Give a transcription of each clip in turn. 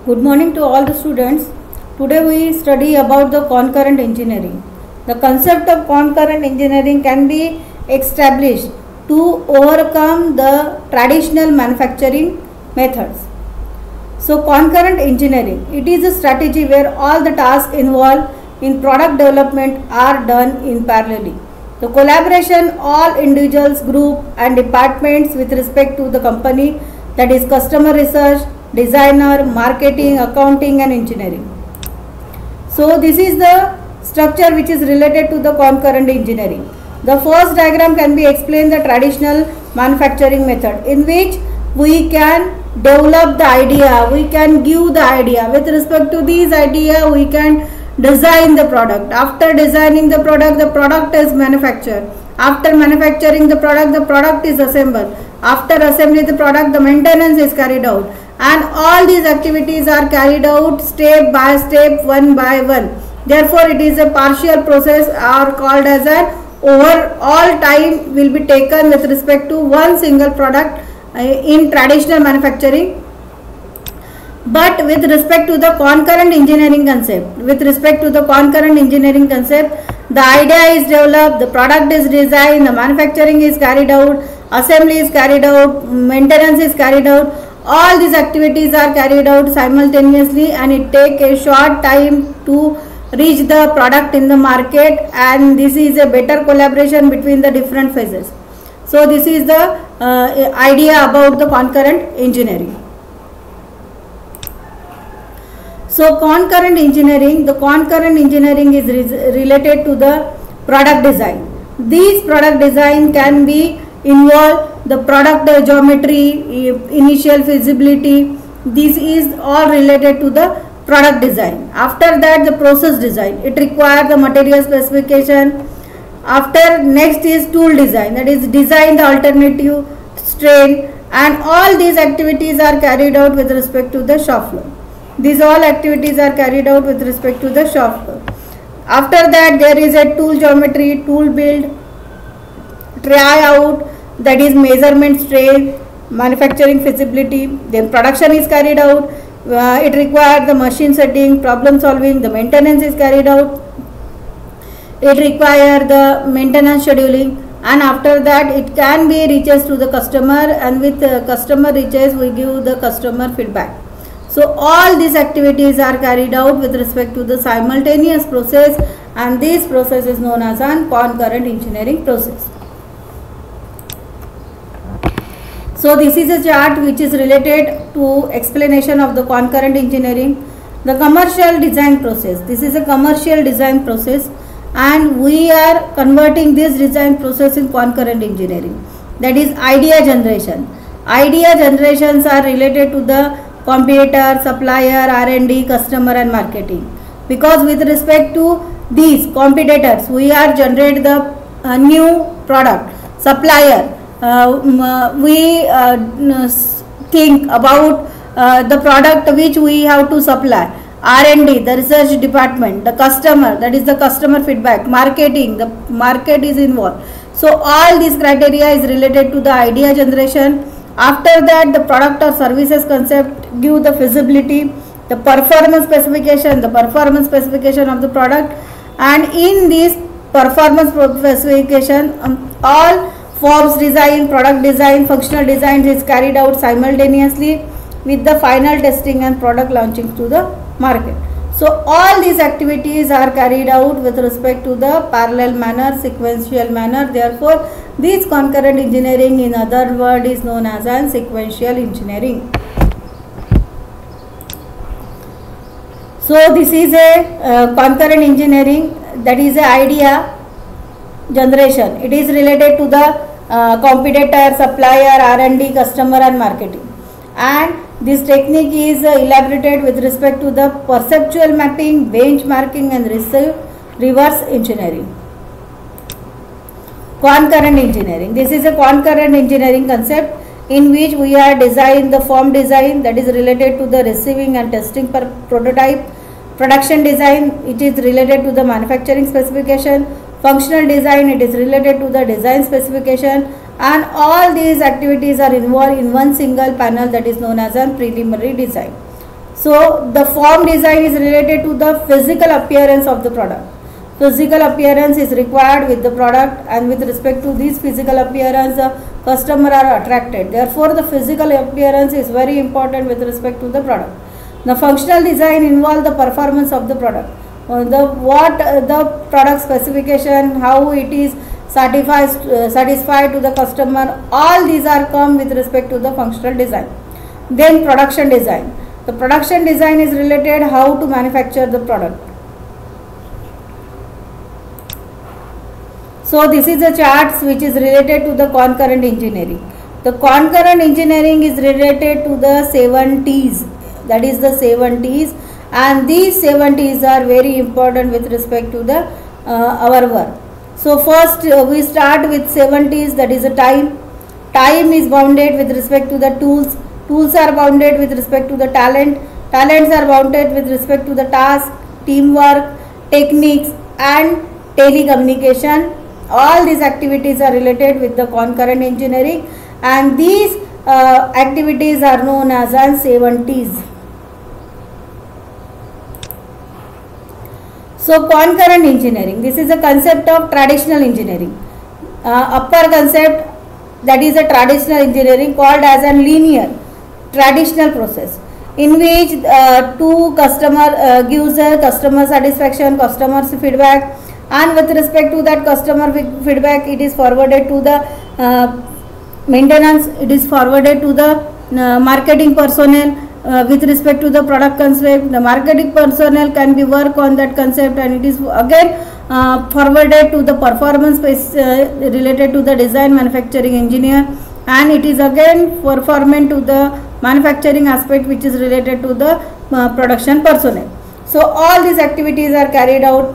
Good morning to all the students. Today we study about the concurrent engineering. The concept of concurrent engineering can be established to overcome the traditional manufacturing methods. So concurrent engineering, it is a strategy where all the tasks involved in product development are done in parallelly. The collaboration all individuals, group and departments with respect to the company, that is customer research, designer, marketing, accounting and engineering. So this is the structure which is related to the concurrent engineering. The first diagram can be explained the traditional manufacturing method, in which we can develop the idea, we can give the idea. With respect to this idea, we can design the product. After designing the product is manufactured. After manufacturing the product is assembled. After assembling the product, the maintenance is carried out. And all these activities are carried out step by step, one by one. Therefore, it is a partial process or called as an overall time will be taken with respect to one single product in traditional manufacturing. But with respect to the concurrent engineering concept, the idea is developed, the product is designed, the manufacturing is carried out, assembly is carried out, maintenance is carried out. All these activities are carried out simultaneously, and it takes a short time to reach the product in the market, and this is a better collaboration between the different phases. So this is the idea about the concurrent engineering. So concurrent engineering, the concurrent engineering is related to the product design. These product design can be involve the product geometry, initial feasibility. This is all related to the product design. After that, the process design, it requires the material specification. After next is tool design, that is design the alternative strain, and all these activities are carried out with respect to the shop floor. These all activities are carried out with respect to the shop floor. After that, there is a tool geometry, tool build, try out, that is measurement strain, manufacturing feasibility. Then production is carried out. It requires the machine setting, problem solving, the maintenance is carried out. It requires the maintenance scheduling, and after that it can be reaches to the customer, and with customer reaches we give the customer feedback. So all these activities are carried out with respect to the simultaneous process, and this process is known as an concurrent engineering process. So this is a chart which is related to explanation of the concurrent engineering. The commercial design process. This is a commercial design process, and we are converting this design process in concurrent engineering. That is idea generation. Idea generations are related to the competitor, supplier, R&D, customer and marketing. Because with respect to these competitors, we are generate the new product. Supplier, we think about the product which we have to supply. R&D, the research department, the customer, that is the customer feedback, marketing, the market is involved. So all these criteria is related to the idea generation. After that, the product or services concept give the feasibility, the performance specification of the product, and in this performance specification, all forms design, product design, functional design is carried out simultaneously with the final testing and product launching to the market. So all these activities are carried out with respect to the parallel manner, sequential manner. Therefore, this concurrent engineering, in other word, is known as an sequential engineering. So this is a concurrent engineering, that is a idea generation. It is related to the competitor, supplier, R&D, customer and marketing. And this technique is elaborated with respect to the perceptual mapping, benchmarking and reverse engineering. Concurrent engineering. This is a concurrent engineering concept in which we are design the form design, that is related to the receiving and testing per prototype. Production design, it is related to the manufacturing specification. Functional design, it is related to the design specification, and all these activities are involved in one single panel, that is known as a preliminary design. So the form design is related to the physical appearance of the product. Physical appearance is required with the product, and with respect to this physical appearance, the customer are attracted. Therefore, the physical appearance is very important with respect to the product. The functional design involves the performance of the product. The product specification, how it is satisfied to the customer, all these are come with respect to the functional design. Then production design. The production design is related how to manufacture the product. So this is a chart which is related to the concurrent engineering. The concurrent engineering is related to the 7 T's, that is the 7 T's, and these 7 T's are very important with respect to the our work. So first we start with 7 T's, that is a time. Time is bounded with respect to the tools. Tools are bounded with respect to the talent. Talents are bounded with respect to the task, teamwork, techniques and telecommunication. All these activities are related with the concurrent engineering, and these activities are known as 7 T's. So concurrent engineering, this is a concept of traditional engineering. Upper concept, that is a traditional engineering, called as a linear traditional process, in which two customer gives a customer satisfaction, customer's feedback, and with respect to that customer feedback, it is forwarded to the maintenance, it is forwarded to the marketing personnel. With respect to the product concept, the marketing personnel can be work on that concept, and it is again forwarded to the performance space related to the design manufacturing engineer, and it is again performant to the manufacturing aspect which is related to the production personnel. So all these activities are carried out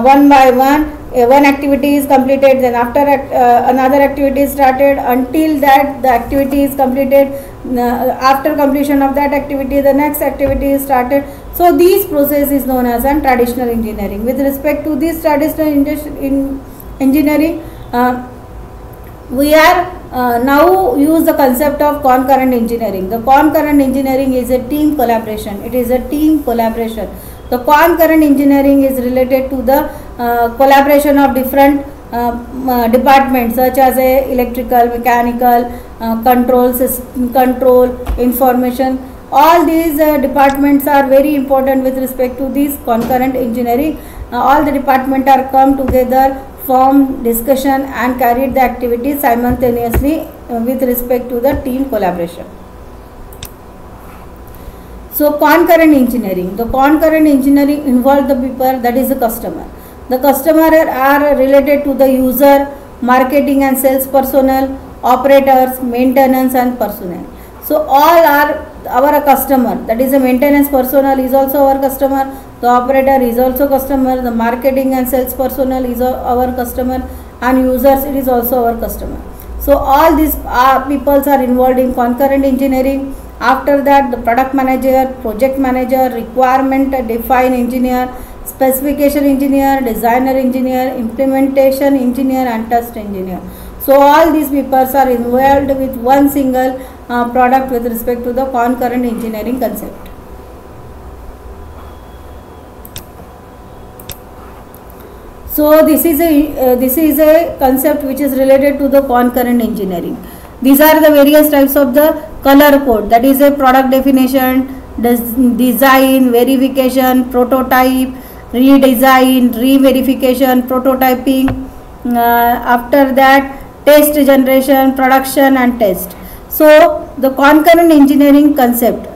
one by one. One activity is completed, then after another activity is started, until that the activity is completed. After completion of that activity, the next activity is started. So this process is known as traditional engineering. With respect to this traditional engineering, we are now use the concept of concurrent engineering. The concurrent engineering is a team collaboration. It is a team collaboration. The concurrent engineering is related to the collaboration of different departments such as electrical, mechanical, control, information. All these departments are very important with respect to this concurrent engineering. All the departments are come together, form discussion and carried the activities simultaneously with respect to the team collaboration. So concurrent engineering. The concurrent engineering involves the people, that is the customer. The customer are related to the user, marketing and sales personnel, operators, maintenance and personnel. So all are our customer, that is the maintenance personnel is also our customer, the operator is also customer, the marketing and sales personnel is our customer, and users, it is also our customer. So all these peoples are involved in concurrent engineering. After that, the product manager, project manager, requirement define engineer, specification engineer, designer engineer, implementation engineer and test engineer. So all these people are involved with one single product with respect to the concurrent engineering concept. So this is a concept which is related to the concurrent engineering. These are the various types of the color code, that is a product definition, design, verification, prototype, redesign, re-verification, prototyping, after that test generation, production and test. So the concurrent engineering concept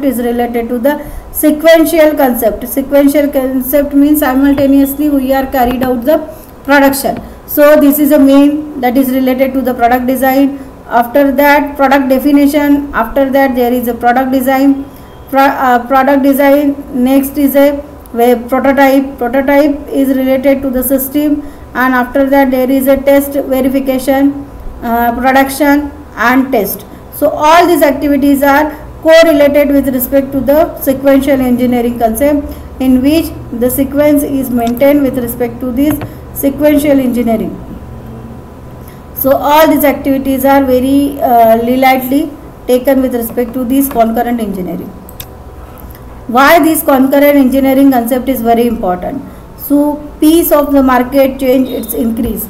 is related to the sequential concept. Sequential concept means simultaneously we are carried out the production. So this is a main, that is related to the product design. After that product definition, after that there is a product design. Product design, next is a prototype. Prototype is related to the system, and after that there is a test, verification, production and test. So all these activities are correlated with respect to the sequential engineering concept, in which the sequence is maintained with respect to this sequential engineering. So all these activities are very lightly taken with respect to this concurrent engineering. Why this concurrent engineering concept is very important? So pace of the market change, its increase.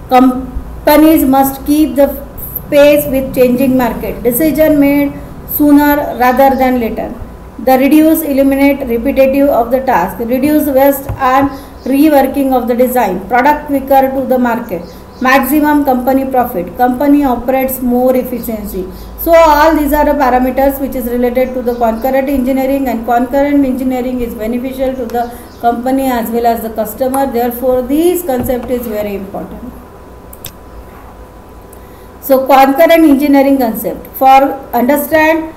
Companies must keep the pace with changing market. Decision made sooner rather than later. The reduce, eliminate repetitive of the task. Reduce waste and reworking of the design. Product quicker to the market. Maximum company profit. Company operates more efficiency. So all these are the parameters which is related to the concurrent engineering, and concurrent engineering is beneficial to the company as well as the customer. Therefore, this concept is very important. So concurrent engineering concept. For understand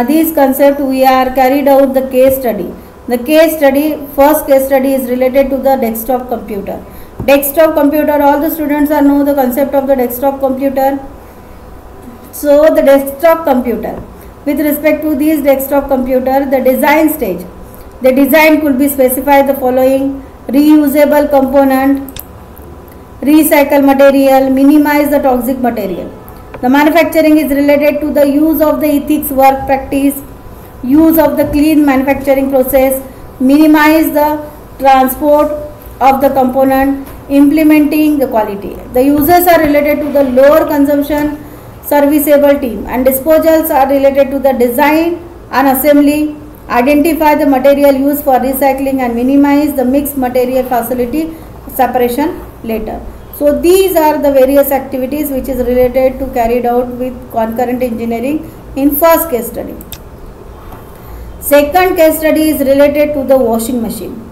this concept, we are carried out the case study. The case study, first case study is related to the desktop computer. Desktop computer, all the students are know the concept of the desktop computer. So the desktop computer, with respect to this desktop computer, the design stage, the design could be specified the following: reusable component, recycle material, minimize the toxic material. The manufacturing is related to the use of the ethics work practice, use of the clean manufacturing process, minimize the transport of the component, implementing the quality. The users are related to the lower consumption, serviceable team, and disposals are related to the design and assembly, identify the material used for recycling, and minimize the mixed material facility separation later. So these are the various activities which is related to carried out with concurrent engineering in first case study. Second case study is related to the washing machine.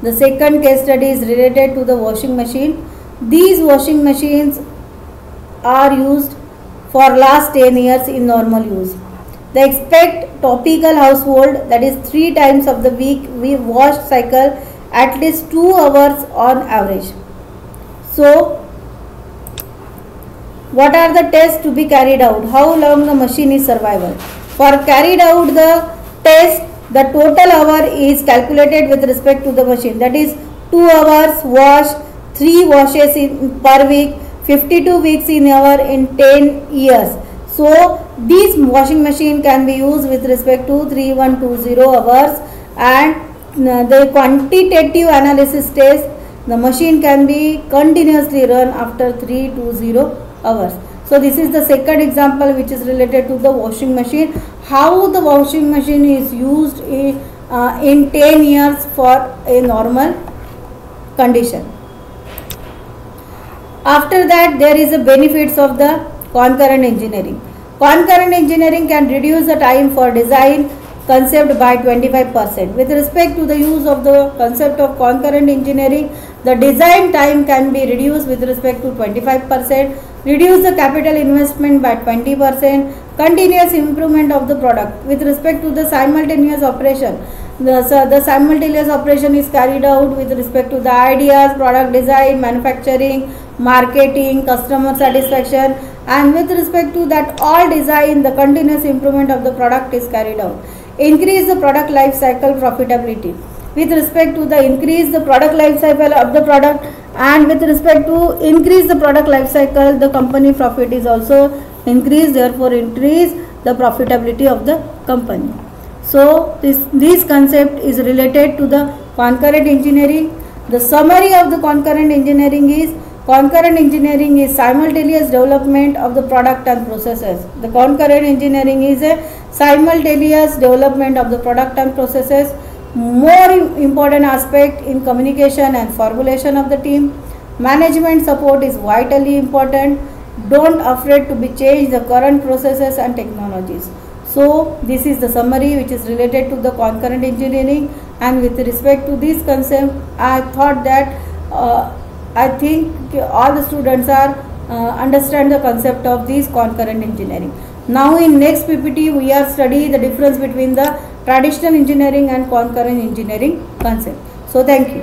The second case study is related to the washing machine. These washing machines are used for last 10 years in normal use. They expect topical household, that is 3 times of the week we wash cycle at least 2 hours on average. So what are the tests to be carried out? How long the machine is survival? For carried out the test, the total hour is calculated with respect to the machine, that is 2 hours wash, 3 washes per week, 52 weeks in hour in 10 years. So this washing machine can be used with respect to 3120 hours, and the quantitative analysis test, the machine can be continuously run after 320 hours. So this is the second example which is related to the washing machine. How the washing machine is used in 10 years for a normal condition. After that, there is a benefits of the concurrent engineering. Concurrent engineering can reduce the time for design concept by 25%. With respect to the use of the concept of concurrent engineering, the design time can be reduced with respect to 25%, reduce the capital investment by 20%, continuous improvement of the product. With respect to the simultaneous operation, the simultaneous operation is carried out with respect to the ideas, product design, manufacturing, marketing, customer satisfaction, and with respect to that all design, the continuous improvement of the product is carried out. Increase the product life cycle profitability. With respect to the increase the product life cycle of the product, and with respect to increase the product life cycle, the company profit is also increased, therefore increase the profitability of the company. So this concept is related to the concurrent engineering. The summary of the concurrent engineering is: concurrent engineering is simultaneous development of the product and processes. The concurrent engineering is a simultaneous development of the product and processes. More important aspect in communication and formulation of the team. Management support is vitally important. Don't afraid to be change the current processes and technologies. So this is the summary which is related to the concurrent engineering, and with respect to this concept, I thought that I think all the students are understand the concept of this concurrent engineering. Now in next PPT we are study the difference between the traditional engineering and concurrent engineering concept. So thank you.